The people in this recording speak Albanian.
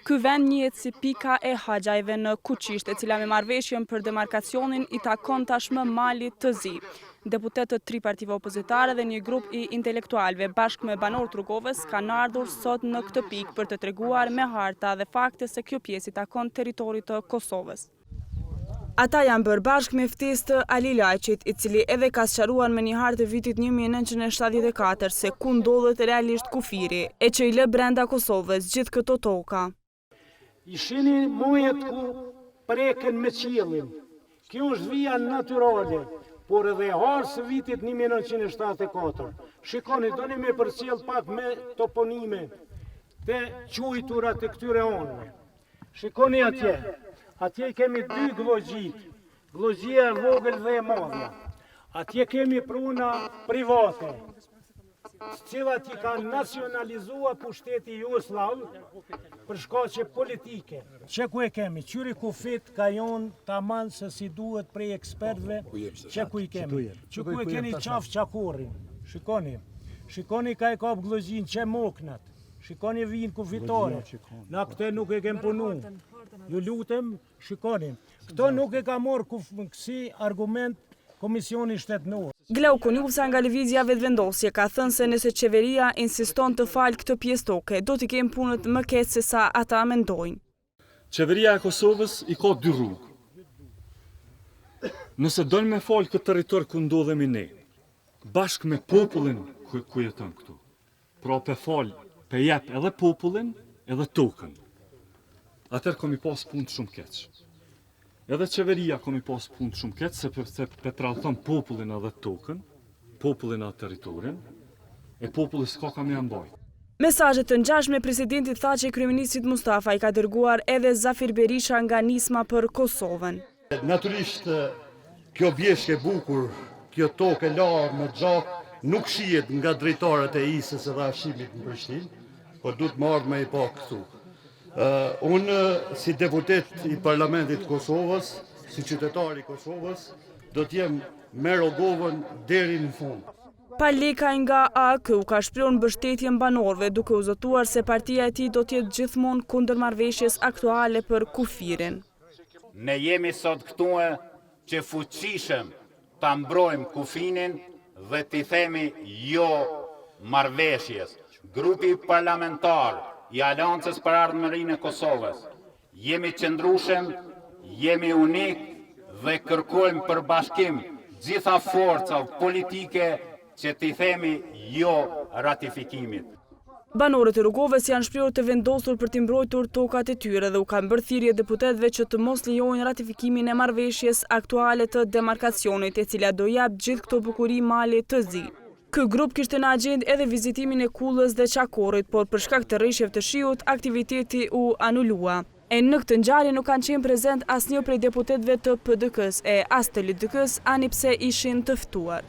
Ky vend njihet si pika e Haxhajve në Kuqisht, e cila me marrëveshjen për demarkacionin i takon tashmë malit të Zi. Deputetët të 3 partive opozitare dhe një grup i intelektualëve bashkë me banorët rrugovës kanë ardhur sot në këtë pikë për të treguar me harta dhe fakte se kjo pjesë i takon territorit të Kosovës. Ata janë bërë bashkë me ftesë të Ali Lajçit, i cili edhe ka sqaruar me një hartë të vitit 1974 se ku ndodhet realisht kufiri, e që i lë brenda Kosovës gjithë këto toka. Ishini mujet ku preken me qiellin. Kjo është vija natyrale, por edhe harës vitit 1974. Shikoni, doni me përcjell pak me toponime të quajtura të këtyre anëve. Shikoni atje. Atje kemi 2 glogji, glogjia e vogël dhe e madhe. Atje kemi pruna private, cilat i kanë nacionalizuar pushteti Jugoslav për shkaqe politike. Që ku e kemi? Qyri kufit ka jonë taman se si duhet prej ekspertve, që ku i kemi? Që ku e keni qaf qakorin? Shikoni ka e kap glogjin që moknat. Shikoni vinë kufitore. Na këte nuk e kem punu. Ju lutem, shikoni. Këto nuk e ka morë kësi argument Komisioni Shtetënor. Glau Konjusa nga lëvizja vetëvendosje ka thënë se nëse qeveria insiston të falë këtë pjesë toke, do t'i kemë punët më keq se sa ata mendojnë. Qeveria e Kosovës i ka 2 rrugë. Nëse dojnë me falë këtë territor ku ndodhemi ne, bashkë me popullin ku jeton këtu, pra pe falë, pe jep edhe popullin edhe tokën, atër komi pas punë shumë keq. Edhe qeveria komi pas punë shumë keq, se pe trahton popullin edhe tokën, popullin edhe territorin, e populli s'ka ka me ambaj. Mesazhet të ngjashme presidenti tha që kryeministit Mustafa i ka dërguar edhe Zafir Berisha nga nisma për Kosovën. Natyrisht, kjo bjeshke bukur, kjo tokë e larë në gjak, nuk shihet nga drejtarët e ISIS dhe Hashimit në Prishtinë, por duhet marrë me i pa këtu. Unë, si deputet i Parlamentit Kosovës, si qytetari i Kosovës, do t'jem me Rogovën deri në fund. Paleka nga AAK ka shprehur mbështetjen banorëve duke u zotuar se partia e tij do të jetë gjithmonë kundër marrëveshjes aktuale për kufirin. Ne jemi sot këtu që fuqishëm ta mbrojmë kufinin dhe t'i themi jo marrëveshjes. Grupi parlamentar i Aleancës për Ardhmërinë e Kosovës, jemi qëndrueshëm, jemi unik dhe kërkojmë përbashkim gjitha forcat politike që t'i themi jo ratifikimit. Banorët e Rrugovës janë shprehur të vendosur për t'i mbrojtur tokat e tyre dhe u kanë bërë thirrje deputetëve që të mos lejojnë ratifikimin e marrëveshjes aktuale të demarkacionit, e cila do jap gjithë këto bukuri mali të Zi. Ky grup kishte në agjendë edhe vizitimin e Kullës dhe Qakorit, por për shkak të rreshjeve të shiut, aktiviteti u anulua. E në këtë ngjarje nuk kanë qenë prezent asnjë prej deputetëve të PDK-s e as të LDK-s, ani pse ishin të ftuar.